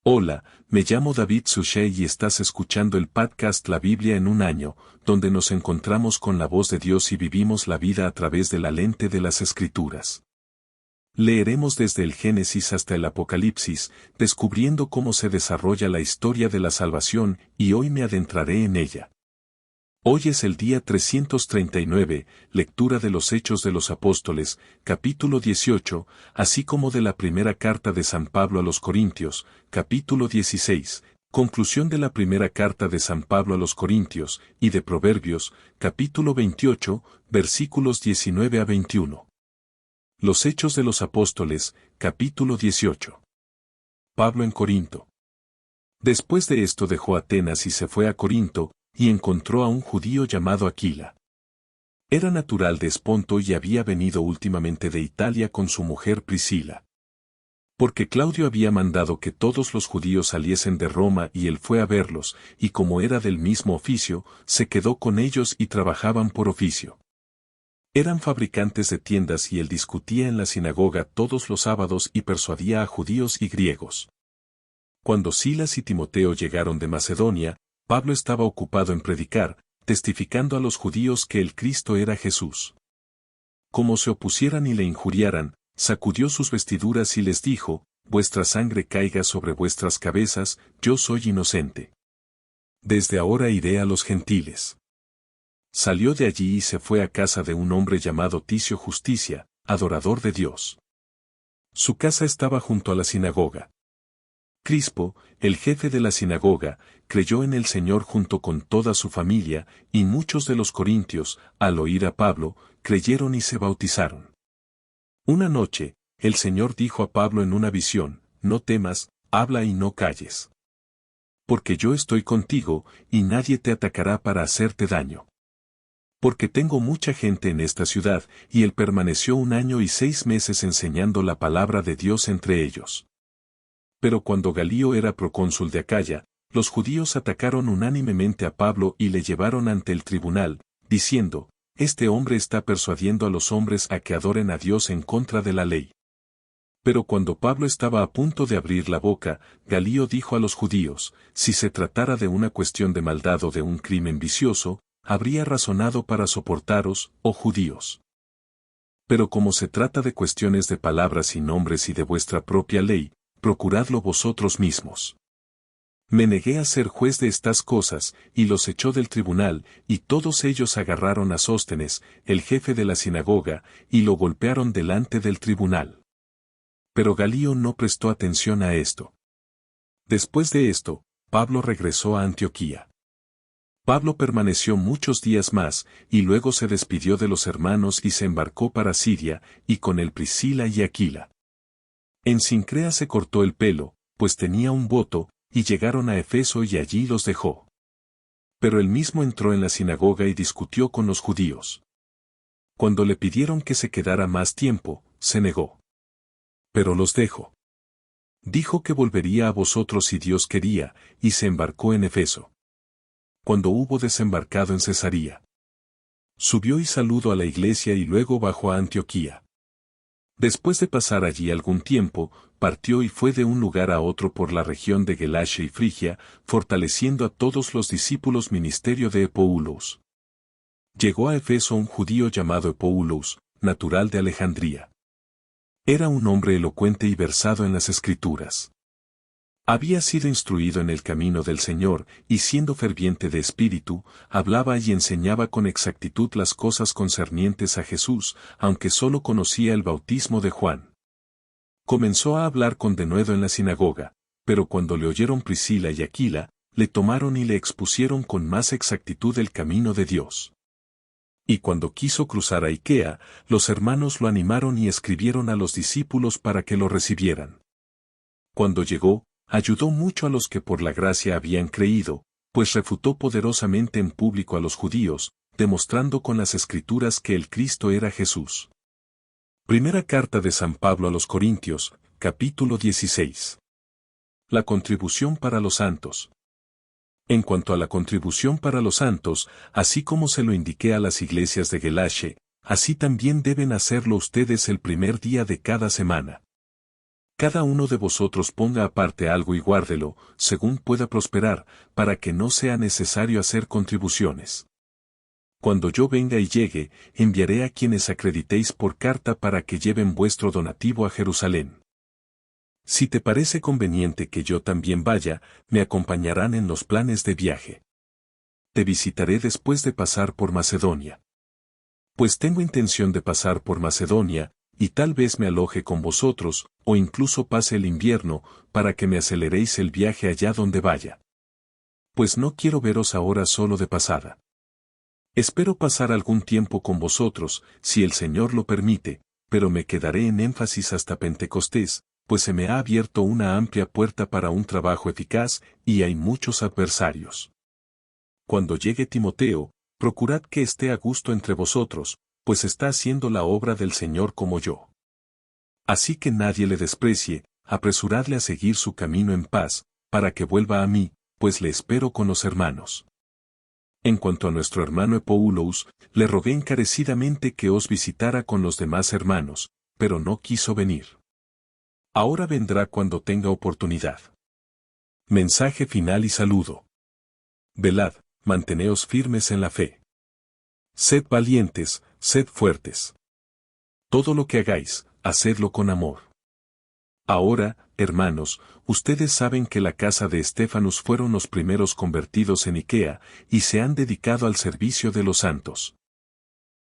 Hola, me llamo David Suchet y estás escuchando el podcast La Biblia en un año, donde nos encontramos con la voz de Dios y vivimos la vida a través de la lente de las Escrituras. Leeremos desde el Génesis hasta el Apocalipsis, descubriendo cómo se desarrolla la historia de la salvación, y hoy me adentraré en ella. Hoy es el día 339, lectura de los Hechos de los Apóstoles, capítulo 18, así como de la primera carta de San Pablo a los Corintios, capítulo 16, conclusión de la primera carta de San Pablo a los Corintios, y de Proverbios, capítulo 28, versículos 19 a 21. Los Hechos de los Apóstoles, capítulo 18. Pablo en Corinto. Después de esto dejó Atenas y se fue a Corinto, y encontró a un judío llamado Aquila. Era natural de Esponto y había venido últimamente de Italia con su mujer Priscila. Porque Claudio había mandado que todos los judíos saliesen de Roma y él fue a verlos, y como era del mismo oficio, se quedó con ellos y trabajaban por oficio. Eran fabricantes de tiendas y él discutía en la sinagoga todos los sábados y persuadía a judíos y griegos. Cuando Silas y Timoteo llegaron de Macedonia, Pablo estaba ocupado en predicar, testificando a los judíos que el Cristo era Jesús. Como se opusieran y le injuriaran, sacudió sus vestiduras y les dijo: vuestra sangre caiga sobre vuestras cabezas, yo soy inocente. Desde ahora iré a los gentiles. Salió de allí y se fue a casa de un hombre llamado Ticio Justicia, adorador de Dios. Su casa estaba junto a la sinagoga. Crispo, el jefe de la sinagoga, creyó en el Señor junto con toda su familia, y muchos de los corintios, al oír a Pablo, creyeron y se bautizaron. Una noche, el Señor dijo a Pablo en una visión: no temas, habla y no calles. Porque yo estoy contigo, y nadie te atacará para hacerte daño. Porque tengo mucha gente en esta ciudad, y él permaneció 1 año y 6 meses enseñando la palabra de Dios entre ellos. Pero cuando Galío era procónsul de Acaya, los judíos atacaron unánimemente a Pablo y le llevaron ante el tribunal, diciendo: este hombre está persuadiendo a los hombres a que adoren a Dios en contra de la ley. Pero cuando Pablo estaba a punto de abrir la boca, Galío dijo a los judíos: si se tratara de una cuestión de maldad o de un crimen vicioso, habría razonado para soportaros, oh judíos. Pero como se trata de cuestiones de palabras y nombres y de vuestra propia ley, procuradlo vosotros mismos. Me negué a ser juez de estas cosas, y los echó del tribunal, y todos ellos agarraron a Sóstenes, el jefe de la sinagoga, y lo golpearon delante del tribunal. Pero Galío no prestó atención a esto. Después de esto, Pablo regresó a Antioquía. Pablo permaneció muchos días más, y luego se despidió de los hermanos y se embarcó para Siria, y con él Priscila y Aquila. En Sincrea se cortó el pelo, pues tenía un voto, y llegaron a Efeso y allí los dejó. Pero él mismo entró en la sinagoga y discutió con los judíos. Cuando le pidieron que se quedara más tiempo, se negó. Pero los dejó. Dijo que volvería a vosotros si Dios quería, y se embarcó en Efeso. Cuando hubo desembarcado en Cesarea, subió y saludó a la iglesia y luego bajó a Antioquía. Después de pasar allí algún tiempo, partió y fue de un lugar a otro por la región de Galacia y Frigia, fortaleciendo a todos los discípulos ministerio de Epoulos. Llegó a Efeso un judío llamado Epoulos, natural de Alejandría. Era un hombre elocuente y versado en las Escrituras. Había sido instruido en el camino del Señor, y siendo ferviente de espíritu, hablaba y enseñaba con exactitud las cosas concernientes a Jesús, aunque sólo conocía el bautismo de Juan. Comenzó a hablar con denuedo en la sinagoga, pero cuando le oyeron Priscila y Aquila, le tomaron y le expusieron con más exactitud el camino de Dios. Y cuando quiso cruzar a Ikea, los hermanos lo animaron y escribieron a los discípulos para que lo recibieran. Cuando llegó, ayudó mucho a los que por la gracia habían creído, pues refutó poderosamente en público a los judíos, demostrando con las Escrituras que el Cristo era Jesús. Primera carta de San Pablo a los Corintios, capítulo 16. La contribución para los santos. En cuanto a la contribución para los santos, así como se lo indiqué a las iglesias de Galacia, así también deben hacerlo ustedes el primer día de cada semana. Cada uno de vosotros ponga aparte algo y guárdelo, según pueda prosperar, para que no sea necesario hacer contribuciones. Cuando yo venga y llegue, enviaré a quienes acreditéis por carta para que lleven vuestro donativo a Jerusalén. Si te parece conveniente que yo también vaya, me acompañarán en los planes de viaje. Te visitaré después de pasar por Macedonia. Pues tengo intención de pasar por Macedonia, y tal vez me aloje con vosotros, o incluso pase el invierno, para que me aceleréis el viaje allá donde vaya. Pues no quiero veros ahora solo de pasada. Espero pasar algún tiempo con vosotros, si el Señor lo permite, pero me quedaré en Énfasis hasta Pentecostés, pues se me ha abierto una amplia puerta para un trabajo eficaz, y hay muchos adversarios. Cuando llegue Timoteo, procurad que esté a gusto entre vosotros, pues está haciendo la obra del Señor como yo. Así que nadie le desprecie, apresuradle a seguir su camino en paz, para que vuelva a mí, pues le espero con los hermanos. En cuanto a nuestro hermano Epoulos, le rogué encarecidamente que os visitara con los demás hermanos, pero no quiso venir. Ahora vendrá cuando tenga oportunidad. Mensaje final y saludo. Velad, manteneos firmes en la fe. Sed valientes, sed fuertes. Todo lo que hagáis, hacedlo con amor. Ahora, hermanos, ustedes saben que la casa de Estéfanos fueron los primeros convertidos en Ikea, y se han dedicado al servicio de los santos.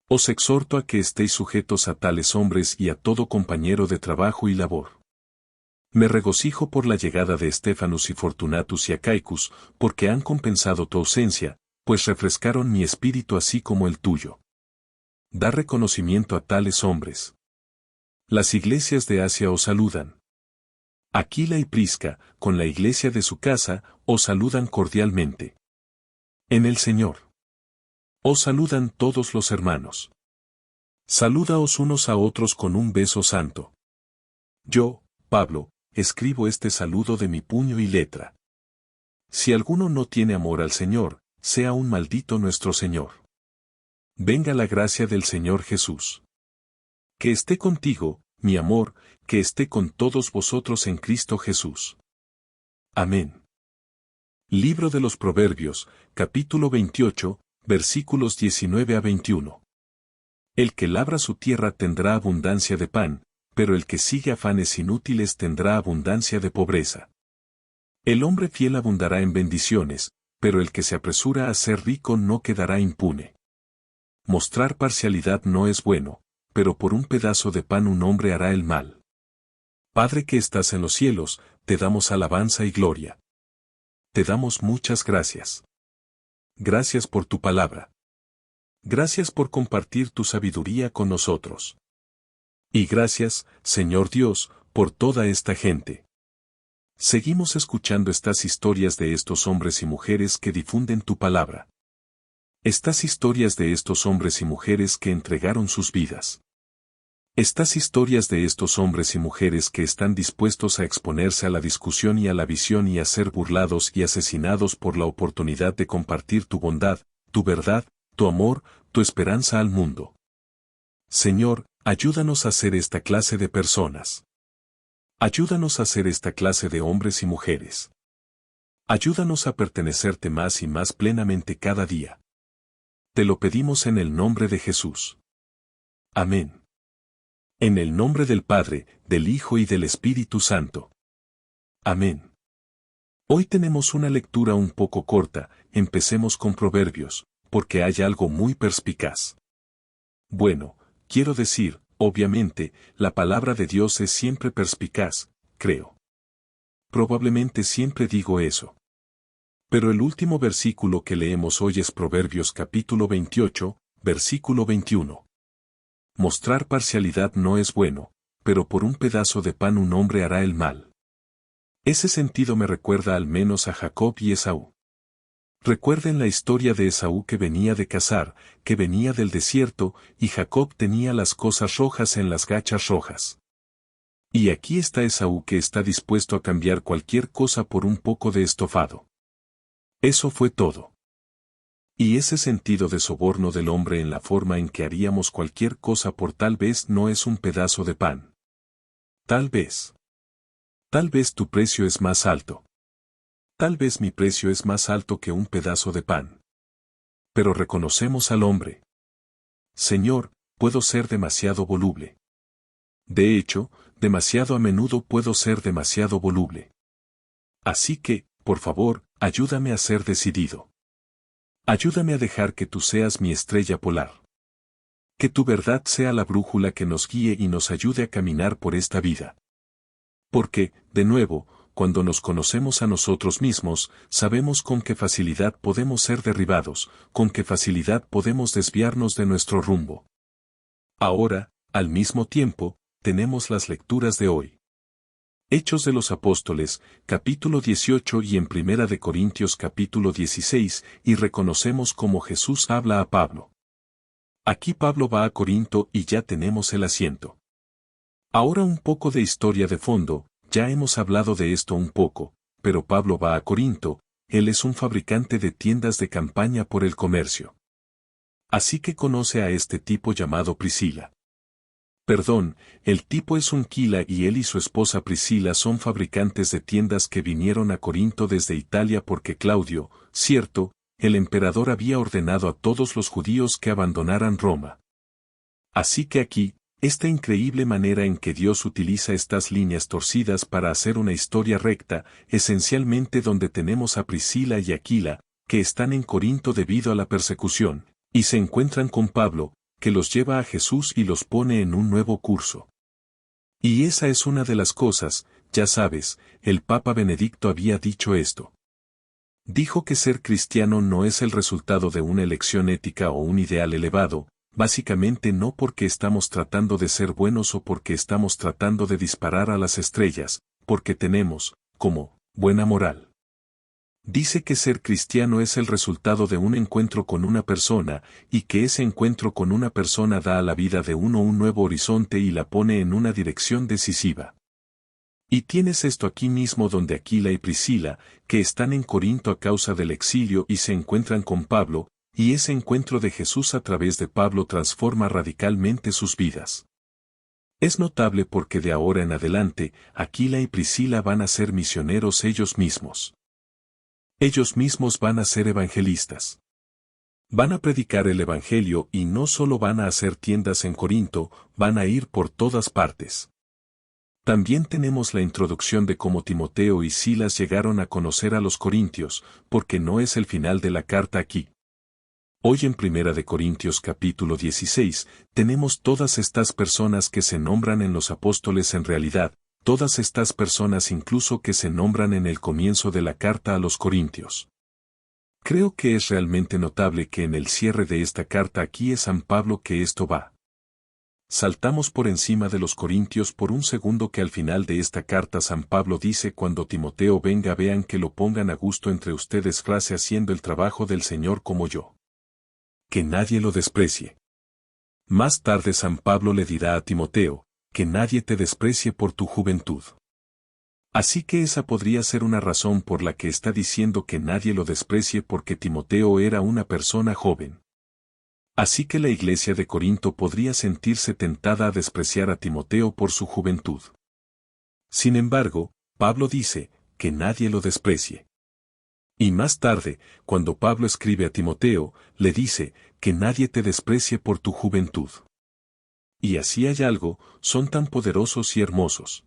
Os exhorto a que estéis sujetos a tales hombres y a todo compañero de trabajo y labor. Me regocijo por la llegada de Estéfanos y Fortunatus y Acaicus, porque han compensado tu ausencia, pues refrescaron mi espíritu así como el tuyo. Da reconocimiento a tales hombres. Las iglesias de Asia os saludan. Aquila y Prisca, con la iglesia de su casa, os saludan cordialmente. En el Señor. Os saludan todos los hermanos. Salúdaos unos a otros con un beso santo. Yo, Pablo, escribo este saludo de mi puño y letra. Si alguno no tiene amor al Señor, sea un maldito nuestro Señor. Venga la gracia del Señor Jesús. Que esté contigo, mi amor, que esté con todos vosotros en Cristo Jesús. Amén. Libro de los Proverbios, capítulo 28, versículos 19 a 21. El que labra su tierra tendrá abundancia de pan, pero el que sigue afanes inútiles tendrá abundancia de pobreza. El hombre fiel abundará en bendiciones, pero el que se apresura a ser rico no quedará impune. Mostrar parcialidad no es bueno, pero por un pedazo de pan un hombre hará el mal. Padre que estás en los cielos, te damos alabanza y gloria. Te damos muchas gracias. Gracias por tu palabra. Gracias por compartir tu sabiduría con nosotros. Y gracias, Señor Dios, por toda esta gente. Seguimos escuchando estas historias de estos hombres y mujeres que difunden tu palabra. Estas historias de estos hombres y mujeres que entregaron sus vidas. Estas historias de estos hombres y mujeres que están dispuestos a exponerse a la discusión y a la visión y a ser burlados y asesinados por la oportunidad de compartir tu bondad, tu verdad, tu amor, tu esperanza al mundo. Señor, ayúdanos a ser esta clase de personas. Ayúdanos a ser esta clase de hombres y mujeres. Ayúdanos a pertenecerte más y más plenamente cada día. Te lo pedimos en el nombre de Jesús. Amén. En el nombre del Padre, del Hijo y del Espíritu Santo. Amén. Hoy tenemos una lectura un poco corta, empecemos con Proverbios, porque hay algo muy perspicaz. Bueno, quiero decir, obviamente, la palabra de Dios es siempre perspicaz, creo. Probablemente siempre digo eso. Pero el último versículo que leemos hoy es Proverbios capítulo 28, versículo 21. Mostrar parcialidad no es bueno, pero por un pedazo de pan un hombre hará el mal. Ese sentido me recuerda al menos a Jacob y Esaú. Recuerden la historia de Esaú que venía de cazar, que venía del desierto, y Jacob tenía las cosas rojas en las gachas rojas. Y aquí está Esaú que está dispuesto a cambiar cualquier cosa por un poco de estofado. Eso fue todo. Y ese sentido de soborno del hombre en la forma en que haríamos cualquier cosa por tal vez no es un pedazo de pan. Tal vez. Tal vez tu precio es más alto. Tal vez mi precio es más alto que un pedazo de pan. Pero reconocemos al hombre. Señor, puedo ser demasiado voluble. De hecho, demasiado a menudo puedo ser demasiado voluble. Así que, por favor, ayúdame a ser decidido. Ayúdame a dejar que tú seas mi estrella polar. Que tu verdad sea la brújula que nos guíe y nos ayude a caminar por esta vida. Porque, de nuevo, cuando nos conocemos a nosotros mismos, sabemos con qué facilidad podemos ser derribados, con qué facilidad podemos desviarnos de nuestro rumbo. Ahora, al mismo tiempo, tenemos las lecturas de hoy. Hechos de los Apóstoles, capítulo 18 y en Primera de Corintios capítulo 16, y reconocemos cómo Jesús habla a Pablo. Aquí Pablo va a Corinto y ya tenemos el asiento. Ahora un poco de historia de fondo, ya hemos hablado de esto un poco, pero Pablo va a Corinto, él es un fabricante de tiendas de campaña por el comercio. Así que conoce a este tipo llamado Priscila. Perdón, el tipo es un Aquila y él y su esposa Priscila son fabricantes de tiendas que vinieron a Corinto desde Italia porque Claudio, cierto, el emperador había ordenado a todos los judíos que abandonaran Roma. Así que aquí, esta increíble manera en que Dios utiliza estas líneas torcidas para hacer una historia recta, esencialmente donde tenemos a Priscila y Aquila, que están en Corinto debido a la persecución, y se encuentran con Pablo, que los lleva a Jesús y los pone en un nuevo curso. Y esa es una de las cosas, ya sabes, el Papa Benedicto había dicho esto. Dijo que ser cristiano no es el resultado de una elección ética o un ideal elevado, básicamente no porque estamos tratando de ser buenos o porque estamos tratando de disparar a las estrellas, porque tenemos, como, buena moral. Dice que ser cristiano es el resultado de un encuentro con una persona, y que ese encuentro con una persona da a la vida de uno un nuevo horizonte y la pone en una dirección decisiva. Y tienes esto aquí mismo donde Aquila y Priscila, que están en Corinto a causa del exilio y se encuentran con Pablo, y ese encuentro de Jesús a través de Pablo transforma radicalmente sus vidas. Es notable porque de ahora en adelante, Aquila y Priscila van a ser misioneros ellos mismos. Ellos mismos van a ser evangelistas. Van a predicar el evangelio y no solo van a hacer tiendas en Corinto, van a ir por todas partes. También tenemos la introducción de cómo Timoteo y Silas llegaron a conocer a los corintios, porque no es el final de la carta aquí. Hoy en Primera de Corintios capítulo 16, tenemos todas estas personas que se nombran en los apóstoles en realidad, todas estas personas incluso que se nombran en el comienzo de la carta a los Corintios. Creo que es realmente notable que en el cierre de esta carta aquí es San Pablo que esto va. Saltamos por encima de los Corintios por un segundo que al final de esta carta San Pablo dice cuando Timoteo venga vean que lo pongan a gusto entre ustedes frase haciendo el trabajo del Señor como yo. Que nadie lo desprecie. Más tarde San Pablo le dirá a Timoteo, que nadie te desprecie por tu juventud. Así que esa podría ser una razón por la que está diciendo que nadie lo desprecie porque Timoteo era una persona joven. Así que la iglesia de Corinto podría sentirse tentada a despreciar a Timoteo por su juventud. Sin embargo, Pablo dice, que nadie lo desprecie. Y más tarde, cuando Pablo escribe a Timoteo, le dice, que nadie te desprecie por tu juventud. Y así hay algo, son tan poderosos y hermosos.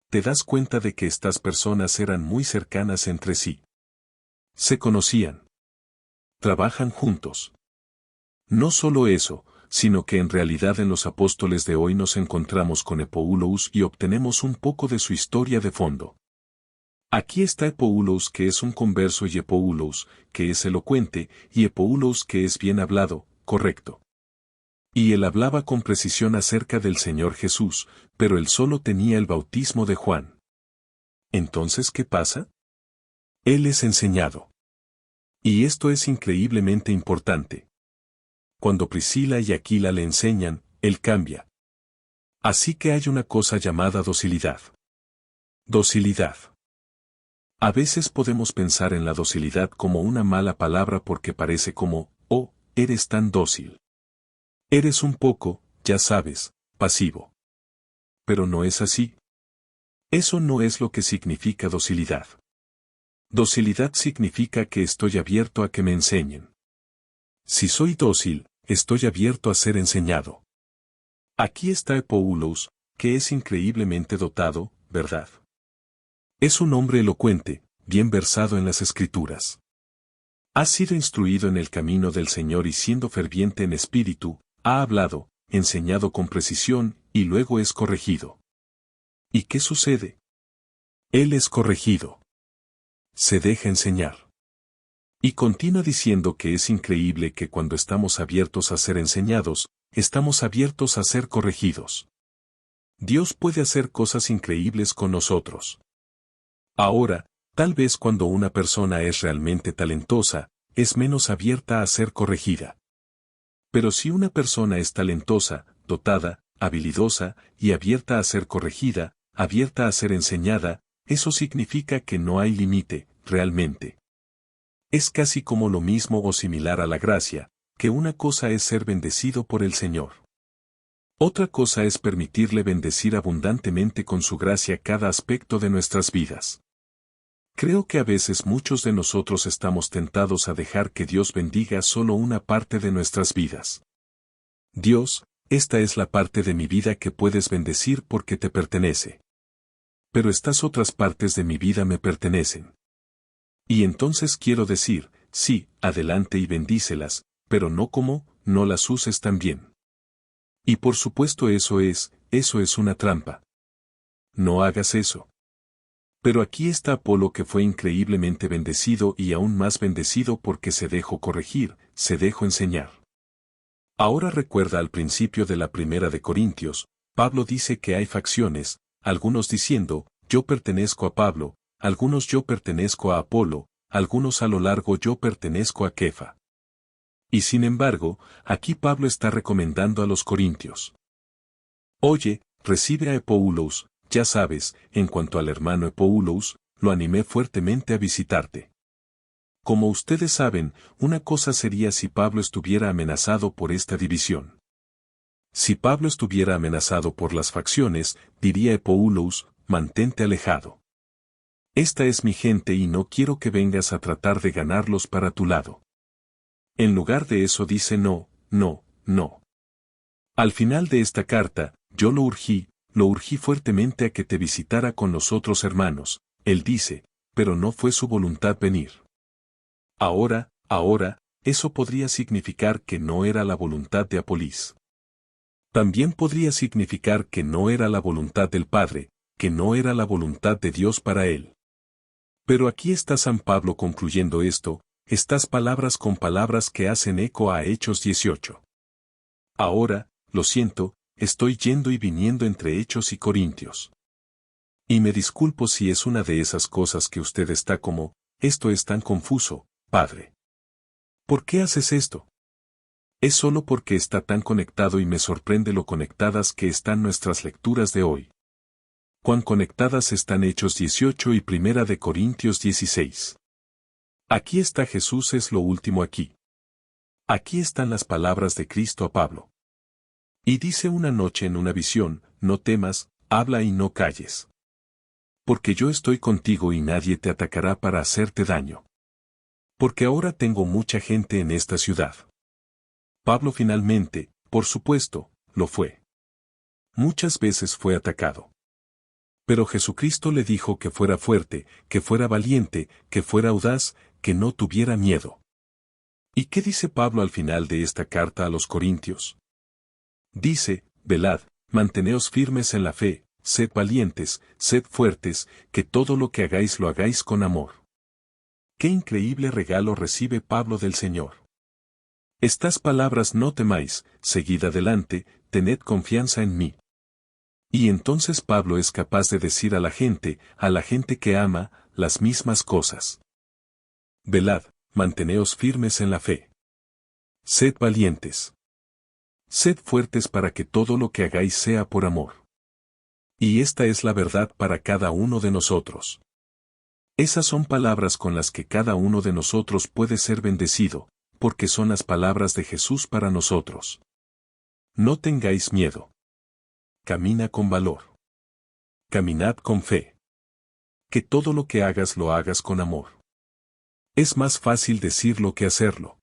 Te das cuenta de que estas personas eran muy cercanas entre sí. Se conocían. Trabajan juntos. No solo eso, sino que en realidad en los apóstoles de hoy nos encontramos con Epoulos y obtenemos un poco de su historia de fondo. Aquí está Epoulos que es un converso y Epoulos, que es elocuente, y Epoulos que es bien hablado, correcto. Y él hablaba con precisión acerca del Señor Jesús, pero él solo tenía el bautismo de Juan. Entonces, ¿qué pasa? Él es enseñado. Y esto es increíblemente importante. Cuando Priscila y Aquila le enseñan, él cambia. Así que hay una cosa llamada docilidad. Docilidad. A veces podemos pensar en la docilidad como una mala palabra porque parece como, oh, eres tan dócil. Eres un poco, ya sabes, pasivo. Pero no es así. Eso no es lo que significa docilidad. Docilidad significa que estoy abierto a que me enseñen. Si soy dócil, estoy abierto a ser enseñado. Aquí está Epoulos, que es increíblemente dotado, ¿verdad? Es un hombre elocuente, bien versado en las Escrituras. Ha sido instruido en el camino del Señor y siendo ferviente en espíritu, ha hablado, enseñado con precisión, y luego es corregido. ¿Y qué sucede? Él es corregido. Se deja enseñar. Y continúa diciendo que es increíble que cuando estamos abiertos a ser enseñados, estamos abiertos a ser corregidos. Dios puede hacer cosas increíbles con nosotros. Ahora, tal vez cuando una persona es realmente talentosa, es menos abierta a ser corregida. Pero si una persona es talentosa, dotada, habilidosa y abierta a ser corregida, abierta a ser enseñada, eso significa que no hay límite, realmente. Es casi como lo mismo o similar a la gracia, que una cosa es ser bendecido por el Señor. Otra cosa es permitirle bendecir abundantemente con su gracia cada aspecto de nuestras vidas. Creo que a veces muchos de nosotros estamos tentados a dejar que Dios bendiga solo una parte de nuestras vidas. Dios, esta es la parte de mi vida que puedes bendecir porque te pertenece. Pero estas otras partes de mi vida me pertenecen. Y entonces quiero decir, sí, adelante y bendícelas, pero no como, no las uses tan bien. Y por supuesto eso es una trampa. No hagas eso. Pero aquí está Apolo que fue increíblemente bendecido y aún más bendecido porque se dejó corregir, se dejó enseñar. Ahora recuerda al principio de la primera de Corintios, Pablo dice que hay facciones, algunos diciendo, yo pertenezco a Pablo, algunos yo pertenezco a Apolo, algunos a lo largo yo pertenezco a Kefa. Y sin embargo, aquí Pablo está recomendando a los corintios. Oye, recibe a Epoulos, ya sabes, en cuanto al hermano Epoulos, lo animé fuertemente a visitarte. Como ustedes saben, una cosa sería si Pablo estuviera amenazado por esta división. Si Pablo estuviera amenazado por las facciones, diría Epoulos, mantente alejado. Esta es mi gente y no quiero que vengas a tratar de ganarlos para tu lado. En lugar de eso dice no, no, no. Al final de esta carta, yo lo urgí fuertemente a que te visitara con los otros hermanos, él dice, pero no fue su voluntad venir. Ahora, eso podría significar que no era la voluntad de Apolis. También podría significar que no era la voluntad del Padre, que no era la voluntad de Dios para él. Pero aquí está San Pablo concluyendo esto, estas palabras con palabras que hacen eco a Hechos 18. Ahora, lo siento, estoy yendo y viniendo entre Hechos y Corintios. Y me disculpo si es una de esas cosas que usted está como, esto es tan confuso, Padre. ¿Por qué haces esto? Es solo porque está tan conectado y me sorprende lo conectadas que están nuestras lecturas de hoy. Cuán conectadas están Hechos 18 y Primera de Corintios 16. Aquí está Jesús es lo último aquí. Aquí están las palabras de Cristo a Pablo. Y dice una noche en una visión, no temas, habla y no calles. Porque yo estoy contigo y nadie te atacará para hacerte daño. Porque ahora tengo mucha gente en esta ciudad. Pablo finalmente, por supuesto, lo fue. Muchas veces fue atacado. Pero Jesucristo le dijo que fuera fuerte, que fuera valiente, que fuera audaz, que no tuviera miedo. ¿Y qué dice Pablo al final de esta carta a los Corintios? Dice, velad, manteneos firmes en la fe, sed valientes, sed fuertes, que todo lo que hagáis lo hagáis con amor. Qué increíble regalo recibe Pablo del Señor. Estas palabras no temáis, seguid adelante, tened confianza en mí. Y entonces Pablo es capaz de decir a la gente que ama, las mismas cosas. Velad, manteneos firmes en la fe. Sed valientes. Sed fuertes para que todo lo que hagáis sea por amor. Y esta es la verdad para cada uno de nosotros. Esas son palabras con las que cada uno de nosotros puede ser bendecido, porque son las palabras de Jesús para nosotros. No tengáis miedo. Camina con valor. Caminad con fe. Que todo lo que hagas lo hagas con amor. Es más fácil decirlo que hacerlo.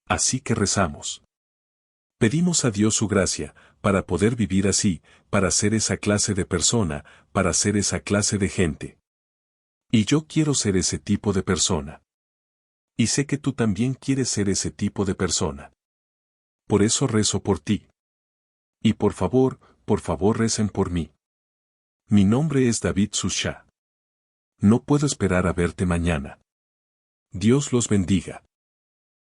Así que rezamos. Pedimos a Dios su gracia, para poder vivir así, para ser esa clase de persona, para ser esa clase de gente. Y yo quiero ser ese tipo de persona. Y sé que tú también quieres ser ese tipo de persona. Por eso rezo por ti. Y por favor recen por mí. Mi nombre es David Susha. No puedo esperar a verte mañana. Dios los bendiga.